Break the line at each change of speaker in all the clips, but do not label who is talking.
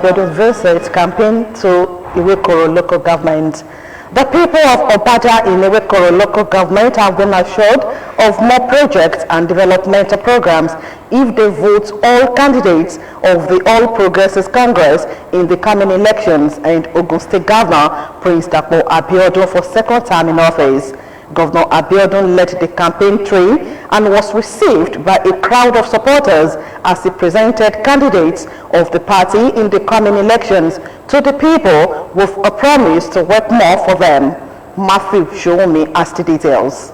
Abeokuta visit campaign to Iwekoro local government. The people of Opada in Iwekoro local government have been assured of more projects and developmental programs if they vote all candidates of the All Progressives Congress in the coming elections and Ogun State Governor Prince Abeokuta for second time in office. Governor Abeokuta led the campaign train and was received by a crowd of supporters as he presented candidates of the party in the coming elections to the people with a promise to work more for them. Matthew Shomi has the details.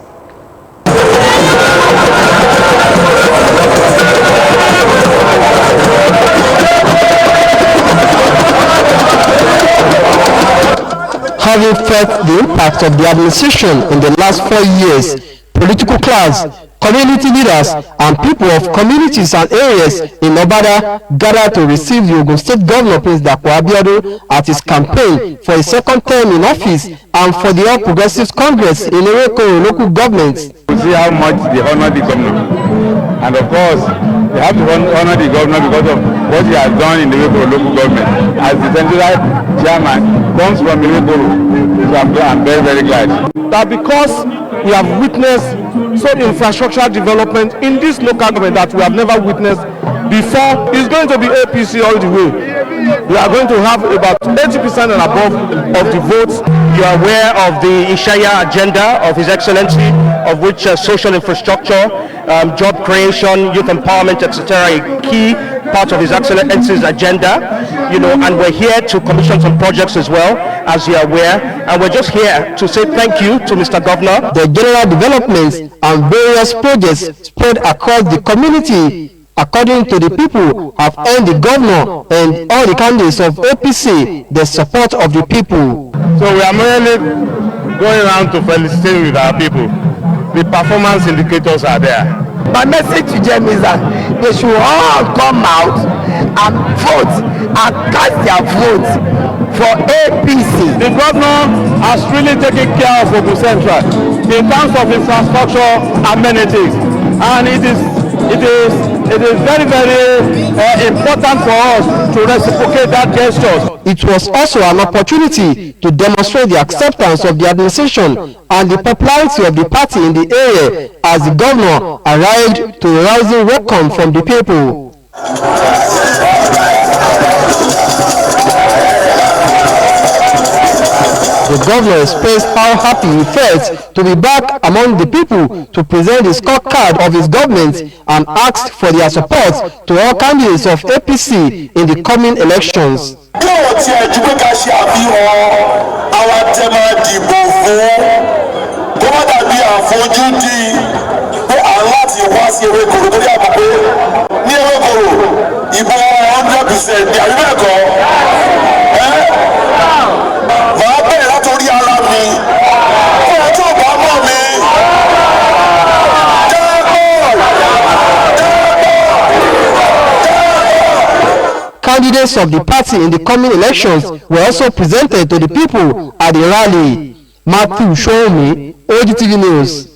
Having felt the impact of the administration in the last 4 years, political class, community leaders, and people of communities and areas in Obada gathered to receive the Ogun State Governor Prince Abeokuta at his campaign for his second term in office and for the All Progressives Congress in Iwekoro local government.
We see how much they honor the governor, and of course, they have to honor the governor because of what he has done in the Iwekoro local government. As the central chairman comes from Iwekoro, so I'm very, very glad.
That because we have witnessed some infrastructural development in this local government that we have never witnessed before, is going to be APC all the way. We are going to have about 80% and above of the votes.
You are aware of the Ishaya agenda of His Excellency, of which social infrastructure, job creation, youth empowerment, etc., a key part of His Excellency's agenda, and we're here to commission some projects as well, as you are aware, and we're just here to say thank you to Mr. Governor.
The general developments and various projects spread across the community, according to the people, have earned the governor and all the candidates of APC the support of the people.
So we are merely going around to felicitate with our people. The performance indicators are there.
My message to them is that they should all come out and vote and cast their votes for APC.
The governor has really taken care of Ogun Central in terms of infrastructure amenities, and it is very, very important for us to reciprocate that gesture.
It was also an opportunity to demonstrate the acceptance of the administration and the popularity of the party in the area as the governor arrived to a rousing welcome from the people. The governor expressed how happy he felt to be back among the people to present the scorecard of his government and asked for their support to all candidates of APC in the coming elections. Candidates of the party in the coming elections were also presented to the people at the rally. Matthew Shomi, OGTV News.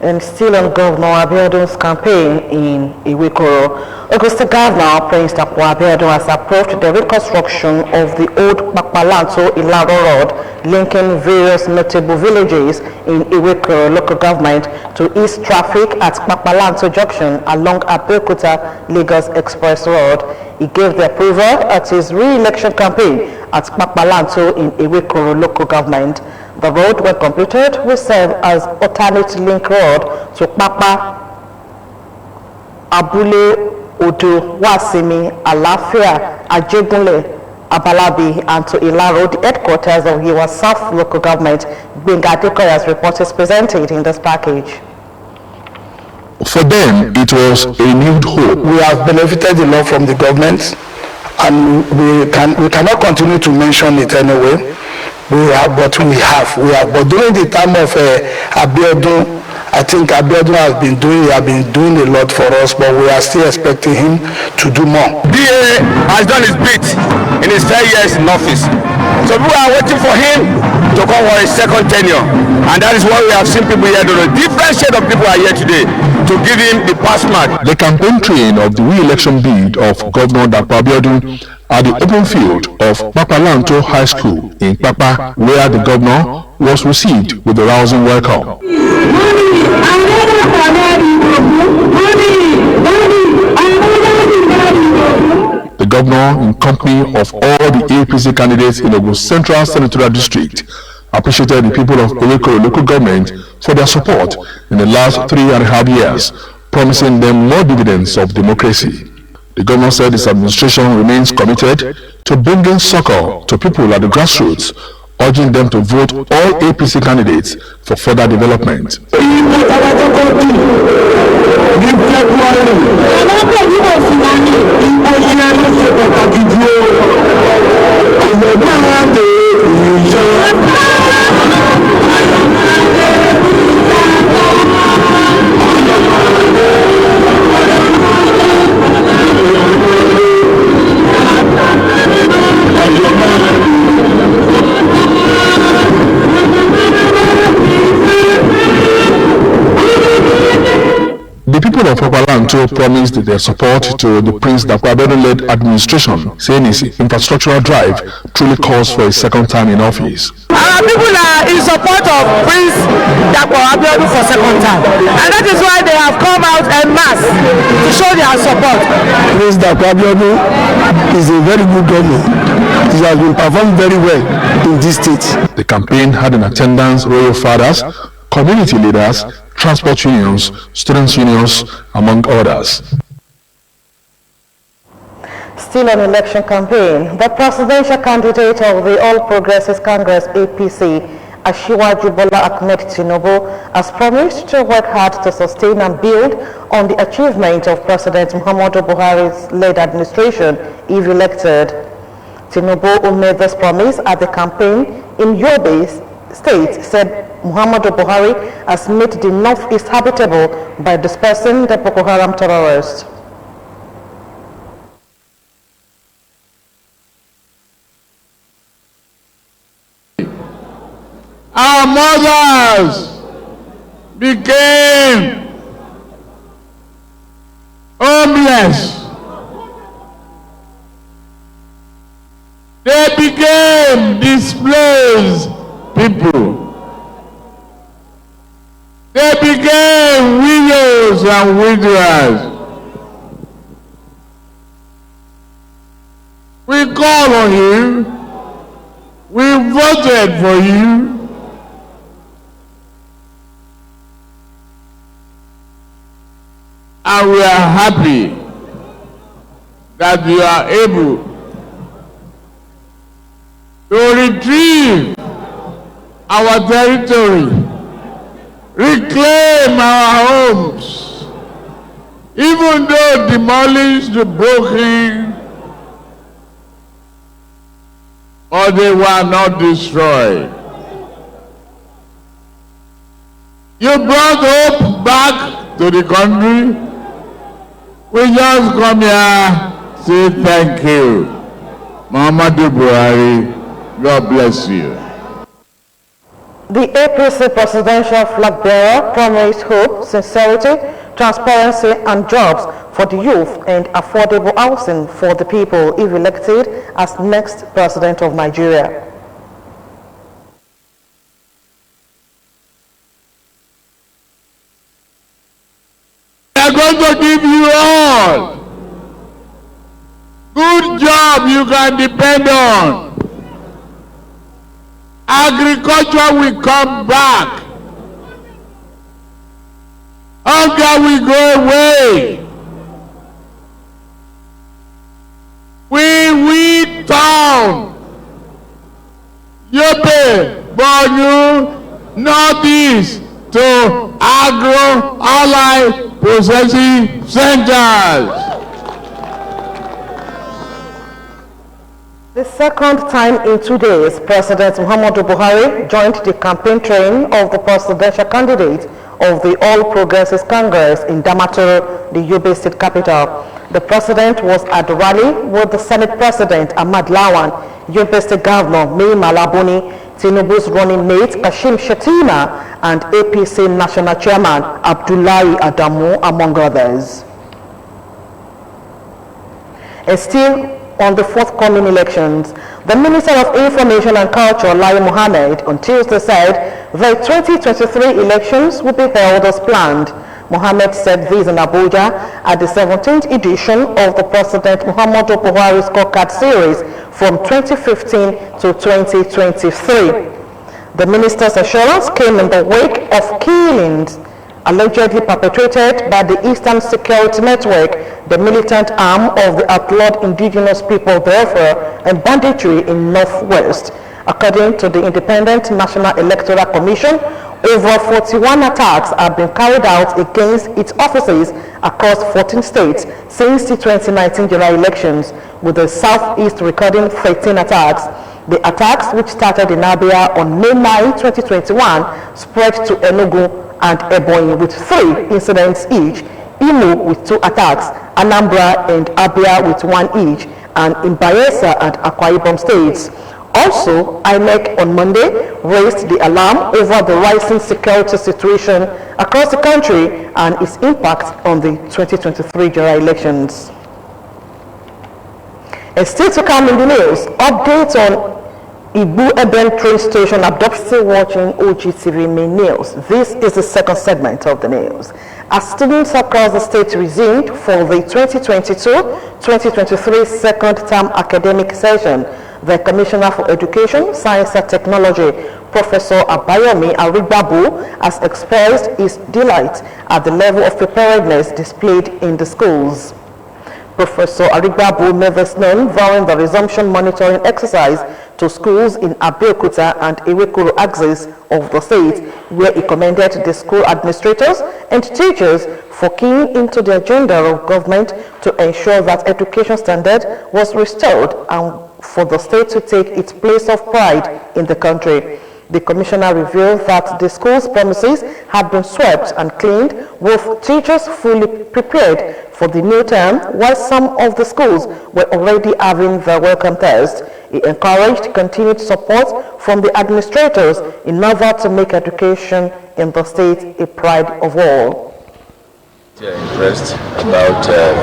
And still on Governor Abeokuta's campaign in Iwekoro, Ogun State Governor Prince Abeokuta has approved the reconstruction of the old Kpakpalanto-Ilaro Road linking various notable villages in Iwekoro local government to ease traffic at Kpakpalanto Junction along Abeokuta Lagos Express Road. He gave the approval at his re-election campaign at Kpakpalanto in Iwekoro local government. The road, when completed, will serve as alternate link road to Kpakpa, Abule, Odo, Wasimi, Alafia, Ajegunle, Abalabi, and to Ilaro, the headquarters of Yewa South local government. Benga Adekoya's report is presented in this package.
For them, it was a renewed hope.
We have benefited a lot from the government, and we cannot continue to mention it anyway. We have. But during the time of Abeokuta, I think Abeokuta has been doing a lot for us, but we are still expecting him to do more.
DA has done his bit in his 10 years in office. So we are waiting for him to come for his second tenure. And that is why we have seen people here. A different shade of people are here today to to give him the pass mark.
The campaign train of the re-election bid of Governor Abeokuta at the open field of Papalanto High School in Papa, where the governor was received with a rousing welcome. The governor, in company of all the APC candidates in Ogun Central Senatorial District, appreciated the people of Owekoro local government for their support in the last 3.5 years, promising them more dividends of democracy. The governor said his administration remains committed to bringing succor to people at the grassroots, urging them to vote all APC candidates for further development. The people of Papalanto promised their support to the Prince Abeokuta-led administration, saying his infrastructural drive truly calls for a second term in office.
Our people are in support of Prince Abeokuta for second term, and that is why they have come out en masse to show their support.
Prince Abeokuta is a very good governor. He has been performed very well in this state.
The campaign had in attendance royal fathers, community leaders, transport unions, students' unions, among others.
Still on election campaign, the presidential candidate of the All Progressives Congress APC, Asiwaju Bola Ahmed Tinubu, has promised to work hard to sustain and build on the achievement of President Muhammadu Buhari's led administration if elected. Tinubu, who made this promise at the campaign in Yobe State, said Muhammadu Buhari has made the northeast habitable by dispersing the Boko Haram terrorists.
Our mothers became homeless. They became displaced people. They became widows and widowers. We call on you. We voted for you. And we are happy that you are able to retrieve our territory, reclaim our homes, even though demolished, broken, or they were not destroyed. You brought hope back to the country. We just come here to say thank you. Muhammadu Buhari, God bless you.
The APC presidential flag bearer promised hope, sincerity, transparency and jobs for the youth and affordable housing for the people if elected as next president of Nigeria.
We are going to give you all good job you can depend on. Agriculture will come back. Hunger will go away. We turn Yobe, Borno, Northeast to agro-ally processing centers.
The second time in 2 days, President Muhammadu Buhari joined the campaign train of the presidential candidate of the All Progressives Congress in Damaturu, the Yobe state capital. The president was at the rally with the Senate President Ahmad Lawan, Yobe State Governor Mai Malabuni, Tinubu's running mate Kashim Shettima, and APC National Chairman Abdullahi Adamu, among others. And still on the forthcoming elections, the Minister of Information and Culture, Lai Mohammed, on Tuesday said the 2023 elections will be held as planned. Mohammed said this in Abuja at the 17th edition of the President Muhammadu Buhari Scorecard Series from 2015 to 2023. The minister's assurance came in the wake of killings allegedly perpetrated by the Eastern Security Network, the militant arm of the outlawed indigenous people welfare and banditry in Northwest. According to the Independent National Electoral Commission, over 41 attacks have been carried out against its offices across 14 states since the 2019 general elections, with the Southeast recording 13 attacks. The attacks, which started in Abia on May 9, 2021, spread to Enugu and Ebonyi with 3 incidents each, Imo with 2 attacks, Anambra and Abia with 1 each, and in Bayelsa and Akwa Ibom states. Also, INEC on Monday raised the alarm over the rising security situation across the country and its impact on the 2023 general elections. And still to come in the news, updates on Ibu Eben train station abduction. Still watching OGTV main news. This is the second segment of the news. As students across the state resumed for the 2022-2023 second term academic session, the Commissioner for Education, Science and Technology, Professor Abayomi Arigbabu, has expressed his delight at the level of preparedness displayed in the schools. Professor Arigbabu made this known during the resumption monitoring exercise to schools in Abeokuta and Iwekuru axis of the state, where he commended the school administrators and teachers for keying into the agenda of government to ensure that education standard was restored and for the state to take its place of pride in the country. The commissioner revealed that the school's premises had been swept and cleaned, with teachers fully prepared for the new term, while some of the schools were already having the welcome test. He encouraged continued support from the administrators in order to make education in the state a pride of all.
Impressed about the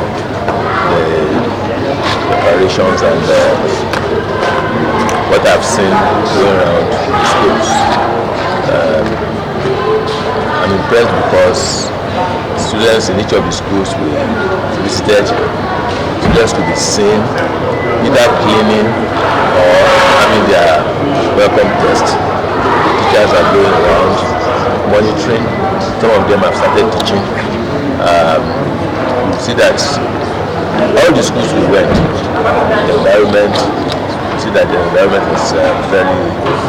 preparations and what I've seen going around the schools. I'm impressed because students in each of the schools we visited, students could be seen either cleaning or having their welcome test. Teachers are going around monitoring. Some of them have started teaching. You see that all the schools we went, the environment, you see that the environment is very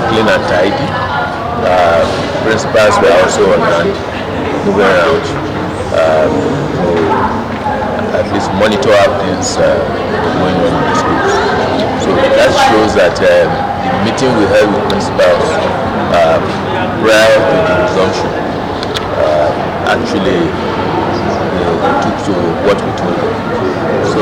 clean and tidy. Principals were also on hand, moving around to at least monitor how things going on in the schools. So that shows that the meeting we held with principals prior to the resumption actually took to what we told them. So,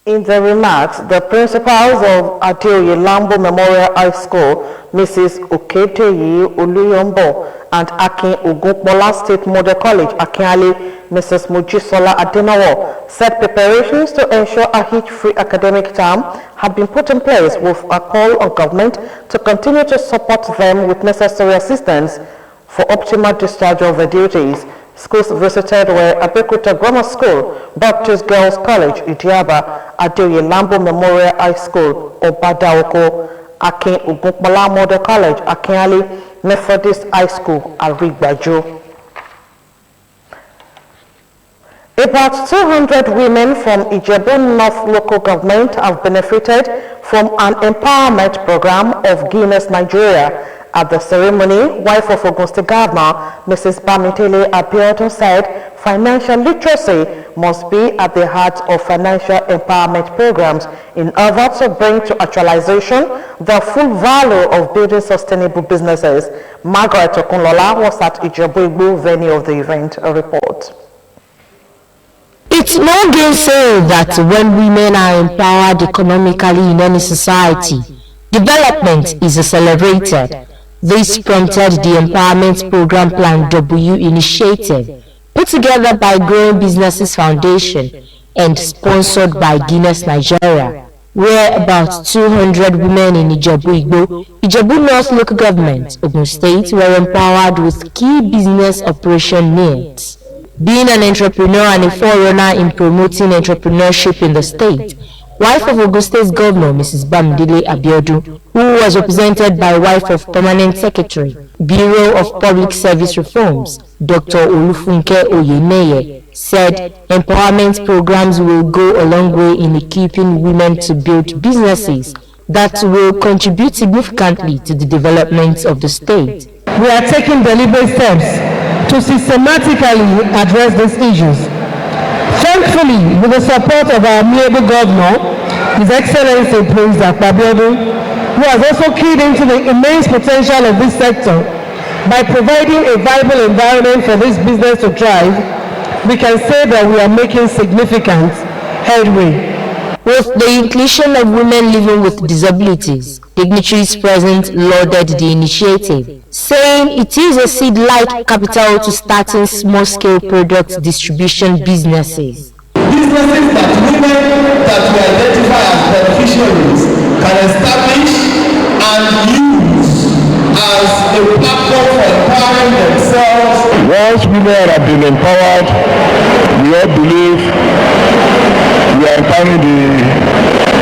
in the remarks, the principals of Adeoye Lambo Memorial High School, Mrs. Oketeyi Oluyombo, and Akin Ogunpola State Model College, Akinale, Mrs. Mojisola Adenawo, said preparations to ensure a hitch-free academic term have been put in place, with a call on government to continue to support them with necessary assistance for optimal discharge of their duties. Schools visited were Abeokuta Grammar School, Baptist Girls College, Idiaba, Adeoye Lambo Memorial High School, Obadaoko, Akin Ogunpola Model College, Akinale, Methodist High School, Arigbajo. About 200 women from Ijebu North local government have benefited from an empowerment program of Guinness Nigeria. At the ceremony, wife of Ogun State Governor, Mrs. Bamitele Abiodun, said financial literacy must be at the heart of financial empowerment programs in order to bring to actualization the full value of building sustainable businesses. Margaret Okunlola was at Ijebu venue of the event. A report.
It's no gainsaying that when women are empowered economically in any society, development is accelerated. This prompted the Empowerment Program Plan W initiative, put together by Growing Businesses Foundation and sponsored by Guinness Nigeria, where about 200 women in Ijebu North Local Government, Ogun State, were empowered with key business operation needs. Being an entrepreneur and a forerunner in promoting entrepreneurship in the state, wife of Ogun State Governor Mrs. Bamidele Abeokuta, who was represented by wife of Permanent Secretary, Bureau of Public Service Reforms, Dr. Olufunke Oyeneye, said empowerment programs will go a long way in equipping women to build businesses that will contribute significantly to the development of the state.
We are taking deliberate steps to systematically address these issues. Thankfully, with the support of our amiable governor, His Excellency Prince Abeokuta, who has also keyed into the immense potential of this sector by providing a viable environment for this business to thrive, we can say that we are making significant headway.
With the inclusion of women living with disabilities, dignitaries present lauded the initiative, saying it is a seed-like capital to starting small-scale product distribution businesses.
Businesses that women that we identify as beneficiaries can establish and use as a platform for empowering themselves.
Once women have been empowered, we all believe we are empowering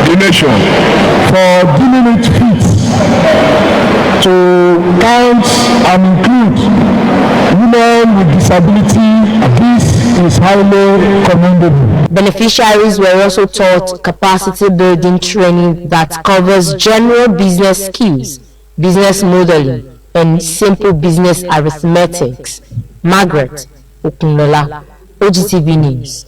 the nation.
For deeming it fit to count and include women with disability, this is highly commendable.
Beneficiaries were also taught capacity building training that covers general business skills, business modeling, and simple business arithmetics. Margaret Okunola, OGTV News.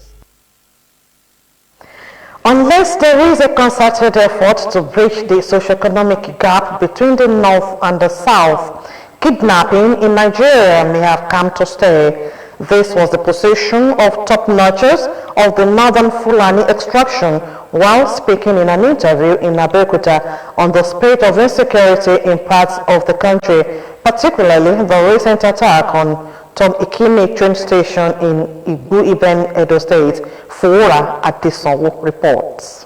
Unless there is a concerted effort to bridge the socio-economic gap between the North and the South, kidnapping in Nigeria may have come to stay. This was the position of top-notchers of the Northern Fulani extraction while speaking in an interview in Abeokuta on the state of insecurity in parts of the country, particularly the recent attack on Tom Ikimi train station in Ibu-Iben, Edo State. Fora Adesonwo reports.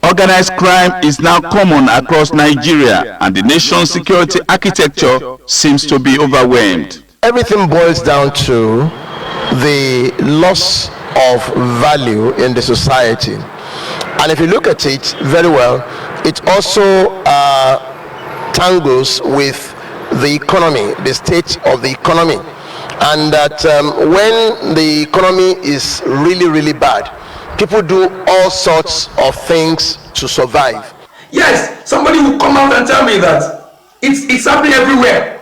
Organized crime is now common across Nigeria, and the nation's security architecture seems to be overwhelmed.
Everything boils down to the loss of value in the society. And if you look at it very well, it also tangles with the economy, the state of the economy. And that when the economy is really, really bad, people do all sorts of things to survive.
Yes, somebody will come out and tell me that it's happening everywhere.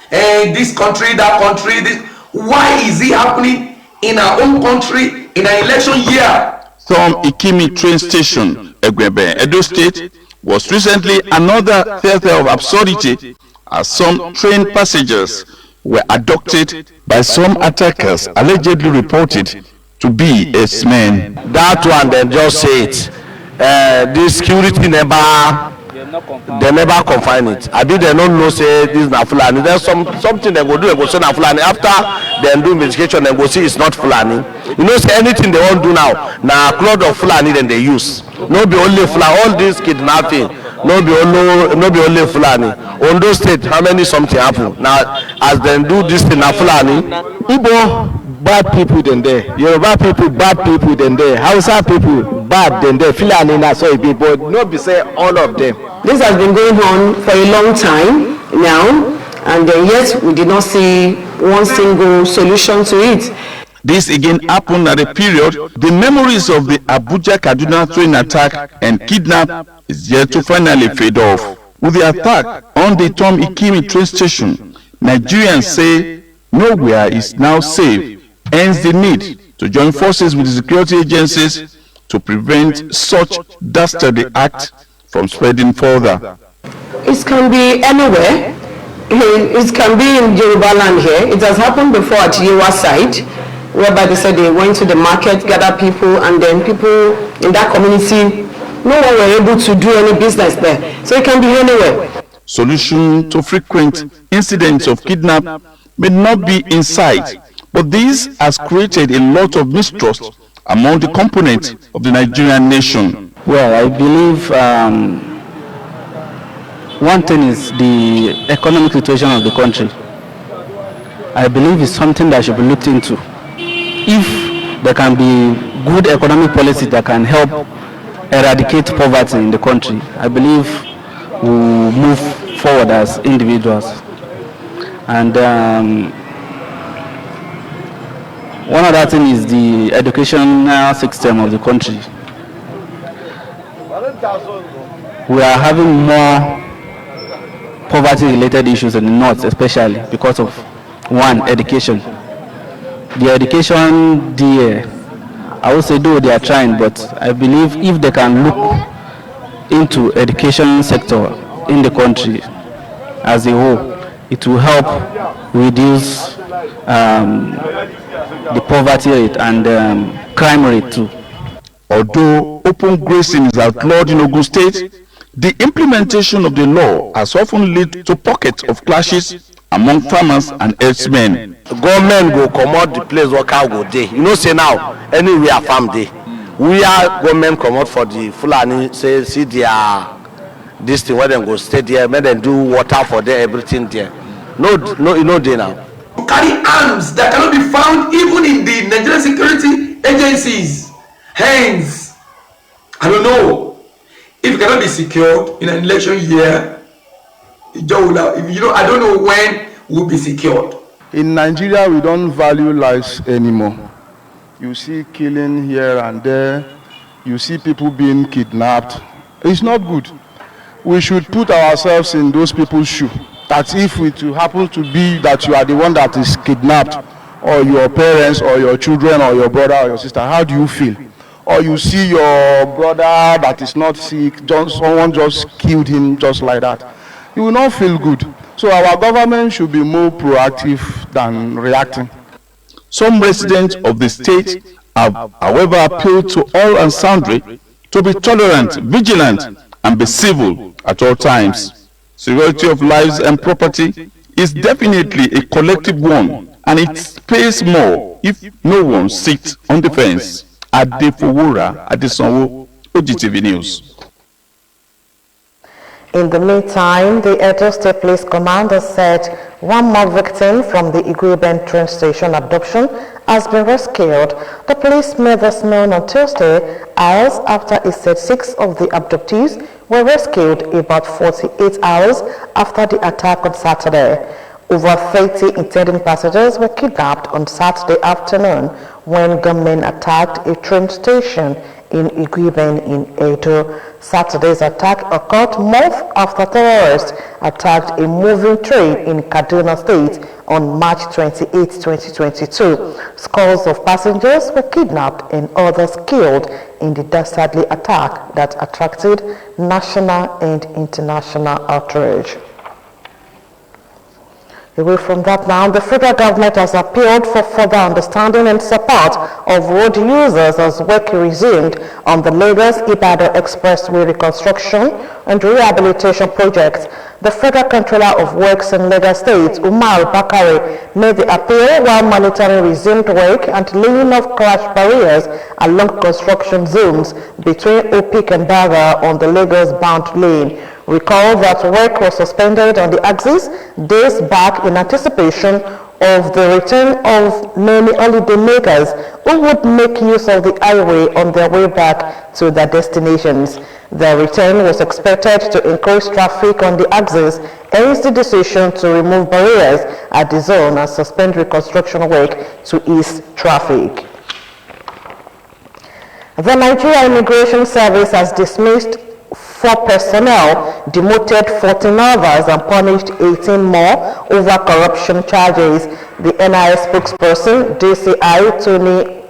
This country, that country, this. Why is it happening in our own country in an election year?
Tom Ikimi train station, Egwebe, Edo State, was recently another theater of absurdity as some train passengers were abducted by some attackers allegedly reported to be S-men.
That one, then just say it. This security they never confine it. I did they don't know say this is not Fulani. There's something they go do, they go say na Fulani. After they do investigation, they go see it's not Fulani. You know, say anything they want to do now, na cloth of Fulani then they use. No be only Fulani, all this kidnapping, no be only Fulani. Ondo State, how many something happen? Now as they do this thing na Fulani,
Igbo bad people than there, Yoruba people bad people than there, Hausa people bad than there, Fulani na so it be, but no be say all of them.
This has been going on for a long time now, and yet we did not see one single solution to it.
This again happened at a period the memories of the Abuja-Kaduna train attack and kidnap is yet to finally fade off. With the attack on the Tom Ikimi train station, Nigerians say nowhere is now safe, hence the need to join forces with the security agencies to prevent such dastardly acts from spreading further.
It can be anywhere. It can be in Yoruba land here. It has happened before at Yewa side, whereby they said they went to the market, gather people, and then people in that community, no one were able to do any business there. So it can be anywhere.
Solution to frequent incidents of kidnap may not be in sight, but this has created a lot of mistrust among the components of the Nigerian nation.
Well, I believe one thing is the economic situation of the country. I believe it's something that should be looked into. If there can be good economic policy that can help eradicate poverty in the country, I believe we'll move forward as individuals. And one other thing is the educational system of the country. We are having more poverty-related issues in the north, especially because of one, education. The education there, I would say though they are trying, but I believe if they can look into education sector in the country as a whole, it will help reduce the poverty rate and crime rate too.
Although open grazing is outlawed in Ogun State, the implementation of the law has often led to pockets of clashes among farmers and herdsmen.
Government go comot the place where cow go dey. You know say now anywhere farm dey. We are government comot for the Fulani say see their this thing where them go stay there, make them do water for them, everything there. No, you know they now.
Carry arms that cannot be found even in the Nigerian security agencies. Hence, I don't know if it cannot be secured in an election year. I don't know when will be secured.
In Nigeria, we don't value lives anymore. You see killing here and there. You see people being kidnapped. It's not good. We should put ourselves in those people's shoes. That if it happens to be that you are the one that is kidnapped, or your parents, or your children, or your brother, or your sister, how do you feel? Or you see your brother that is not sick, someone just killed him just like that. You will not feel good. So our government should be more proactive than reacting.
Some residents of the state have, however, appealed to all and sundry to be tolerant, vigilant, and be civil at all times. Security of lives and property is definitely a collective one, and it pays more if no one sits on the fence. Adefowora Adesanwo, OGTV News.
In the meantime, the Edo State Police Commander said one more victim from the Igweben train station abduction has been rescued. The police made this known on Tuesday, hours after it said 6 of the abductees were rescued about 48 hours after the attack on Saturday. Over 30 intending passengers were kidnapped on Saturday afternoon when gunmen attacked a train station in Igweben in Edo. Saturday's attack occurred months after terrorists attacked a moving train in Kaduna State on March 28, 2022. Scores of passengers were kidnapped and others killed in the dastardly attack that attracted national and international outrage. Away from that now, the federal government has appealed for further understanding and support of road users as work resumed on the Lagos-Ibadan Expressway reconstruction and rehabilitation project. The Federal Controller of Works in Lagos State, Umar Bakare, made the appeal while monitoring resumed work and laying of crash barriers along construction zones between Opik and Baga on the Lagos-bound lane. Recall that work was suspended on the axis days back in anticipation of the return of many holiday makers who would make use of the highway on their way back to their destinations. Their return was expected to increase traffic on the axis, hence the decision to remove barriers at the zone and suspend reconstruction work to ease traffic. The Nigeria Immigration Service has dismissed 4 personnel, demoted 14 others, and punished 18 more over corruption charges. The NIS spokesperson, DCI Tony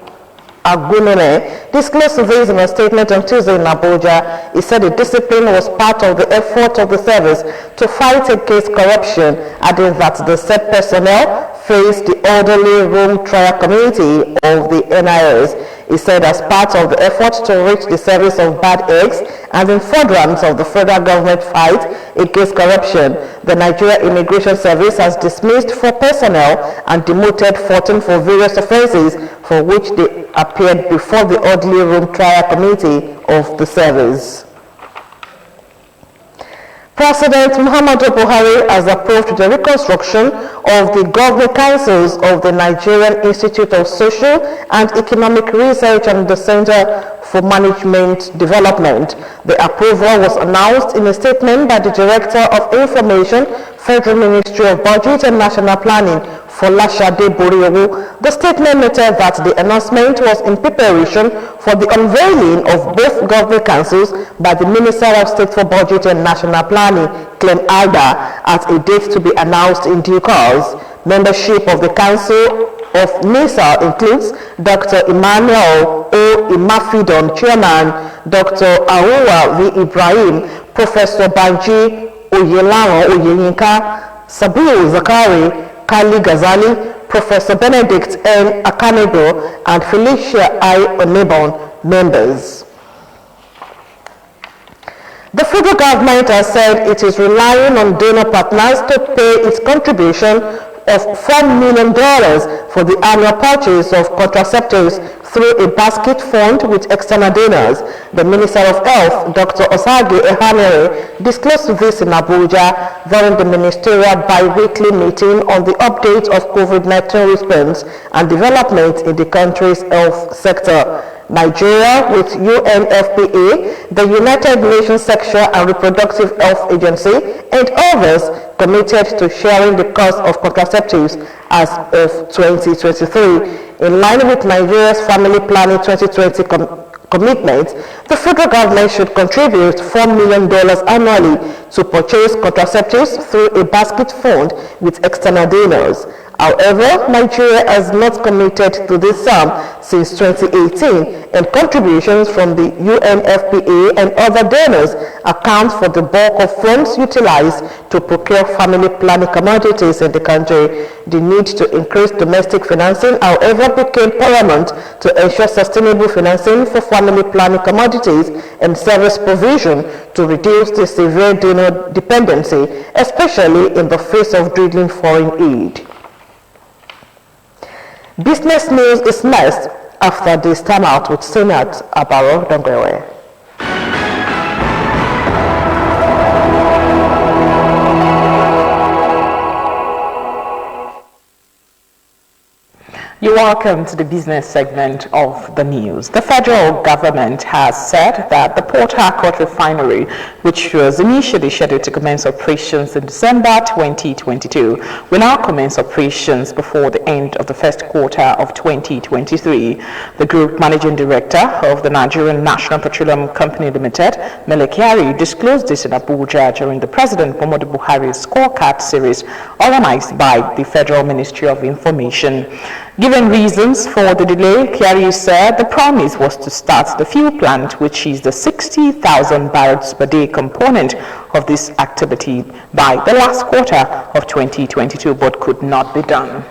Agunene, disclosed this in a statement on Tuesday in Abuja. He said the discipline was part of the effort of the service to fight against corruption, adding that the said personnel face the orderly room trial committee of the NIS. He said as part of the effort to reach the service of bad eggs and in furtherance of the federal government fight against corruption, the Nigeria Immigration Service has dismissed 4 personnel and demoted 14 for various offences for which they appeared before the orderly room trial committee of the service. President Muhammadu Buhari has approved the reconstruction of the governing councils of the Nigerian Institute of Social and Economic Research and the Center for Management Development. The approval was announced in a statement by the Director of Information, Federal Ministry of Budget and National Planning, Folashade Boriowu. The statement noted that the announcement was in preparation for the unveiling of both governing councils by the Minister of State for Budget and National Planning, Clem Alda, at a date to be announced in due course. Membership of the Council of NISA includes Dr. Emmanuel O. Imafidon, Chairman, Dr. Awuwa V. Ibrahim, Professor Banji Oyelaran Oyeyinka, Sabiu Zakari, Kali Ghazali, Professor Benedict N. Akanego, and Felicia I. Onebon, members. The federal government has said it is relying on donor partners to pay its contribution of $4 million for the annual purchase of contraceptives through a basket fund with external donors. The Minister of Health, Dr. Osage Ehanere, disclosed this in Abuja during the ministerial bi-weekly meeting on the update of COVID-19 response and development in the country's health sector. Nigeria, with UNFPA, the United Nations Sexual and Reproductive Health Agency, and others committed to sharing the cost of contraceptives as of 2023. In line with Nigeria's Family Planning 2020 commitment, the federal government should contribute $4 million annually to purchase contraceptives through a basket fund with external donors. However, Nigeria has not committed to this sum since 2018, and contributions from the UNFPA and other donors account for the bulk of funds utilized to procure family planning commodities in the country. The need to increase domestic financing, however, became paramount to ensure sustainable financing for family planning commodities and service provision to reduce the severe donor dependency, especially in the face of dwindling foreign aid. Business news is next after this time out with Senate Abaro Dongwewe.
You're welcome to the business segment of the news. The federal government has said that the Port Harcourt refinery, which was initially scheduled to commence operations in December 2022, will now commence operations before the end of the first quarter of 2023. The group managing director of the Nigerian National Petroleum Company Limited, Mele Kyari, disclosed this in Abuja during the President Muhammadu Buhari's scorecard series organized by the Federal Ministry of Information. Given reasons for the delay, Kyari said the promise was to start the fuel plant, which is the 60,000 barrels per day component of this activity, by the last quarter of 2022, but could not be done.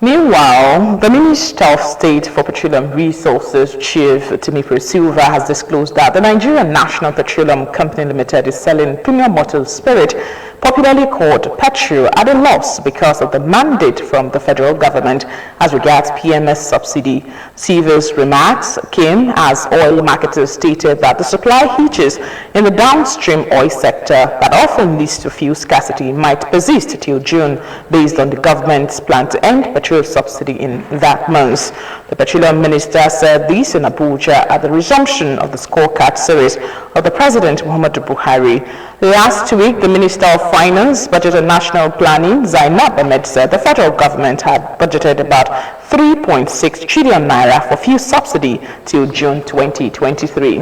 Meanwhile, the Minister of State for Petroleum Resources, Chief Timipre Silva, has disclosed that the Nigerian National Petroleum Company Limited is selling premium bottled spirit, popularly called petrol, at a loss because of the mandate from the federal government as regards PMS subsidy. Silva's remarks came as oil marketers stated that the supply hitches in the downstream oil sector that often leads to fuel scarcity might persist till June, based on the government's plan to end petrol subsidy in that month. The Petroleum Minister said this in Abuja at the resumption of the scorecard series of the President Muhammadu Buhari. Last week, the Minister of Finance, Budget and National Planning, Zainab Ahmed, said the federal government had budgeted about 3.6 trillion naira for fuel subsidy till June 2023.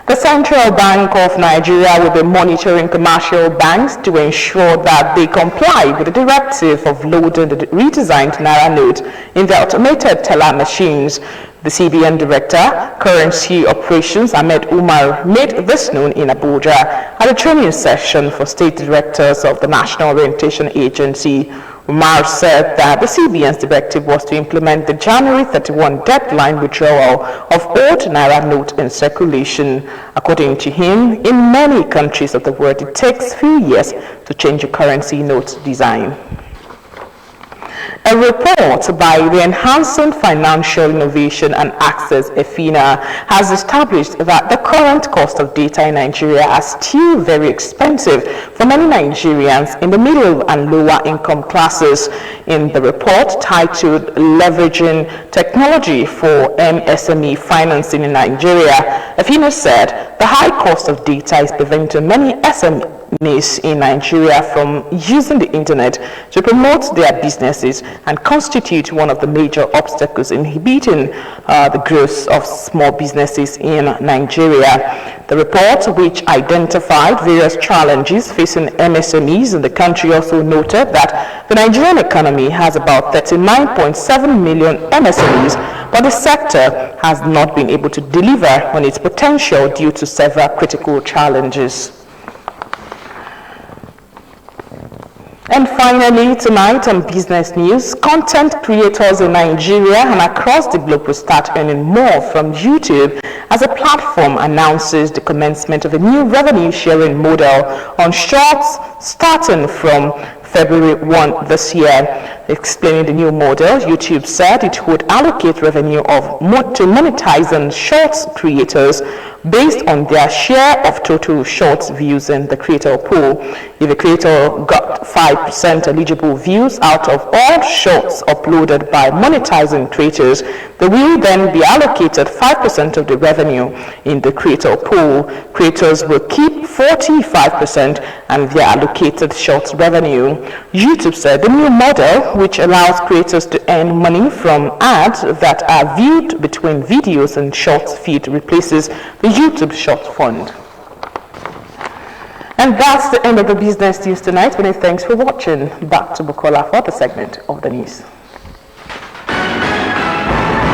The Central Bank of Nigeria will be monitoring commercial banks to ensure that they comply with the directive of loading the redesigned Naira note in the automated teller machines. The CBN Director, Currency Operations, Ahmed Umar, made this known in Abuja at a training session for state directors of the National Orientation Agency. Umar said that the CBN's directive was to implement the January 31 deadline withdrawal of old Naira note in circulation. According to him, in many countries of the world, it takes few years to change a currency note design. A report by the Enhancing Financial Innovation and Access (EFINA) has established that the current cost of data in Nigeria is still very expensive for many Nigerians in the middle and lower income classes. In the report titled Leveraging Technology for MSME Financing in Nigeria, EFINA said the high cost of data is preventing many SMEs in Nigeria from using the internet to promote their businesses and constitute one of the major obstacles inhibiting the growth of small businesses in Nigeria. The report, which identified various challenges facing MSMEs in the country, also noted that the Nigerian economy has about 39.7 million MSMEs, but the sector has not been able to deliver on its potential due to several critical challenges. And finally, tonight on Business News, content creators in Nigeria and across the globe will start earning more from YouTube as a platform announces the commencement of a new revenue sharing model on shorts starting from February 1 this year. Explaining the new model, YouTube said it would allocate revenue to monetizing shorts creators based on their share of total shorts views in the creator pool. If a creator got 5% eligible views out of all shorts uploaded by monetizing creators, they will then be allocated 5% of the revenue in the creator pool. Creators will keep 45% and their allocated shorts revenue. YouTube said the new model, which allows creators to earn money from ads that are viewed between videos and shorts feed, replaces the YouTube Short Fund. And that's the end of the business news tonight. Many thanks for watching. Back to Bukola for the segment of the news.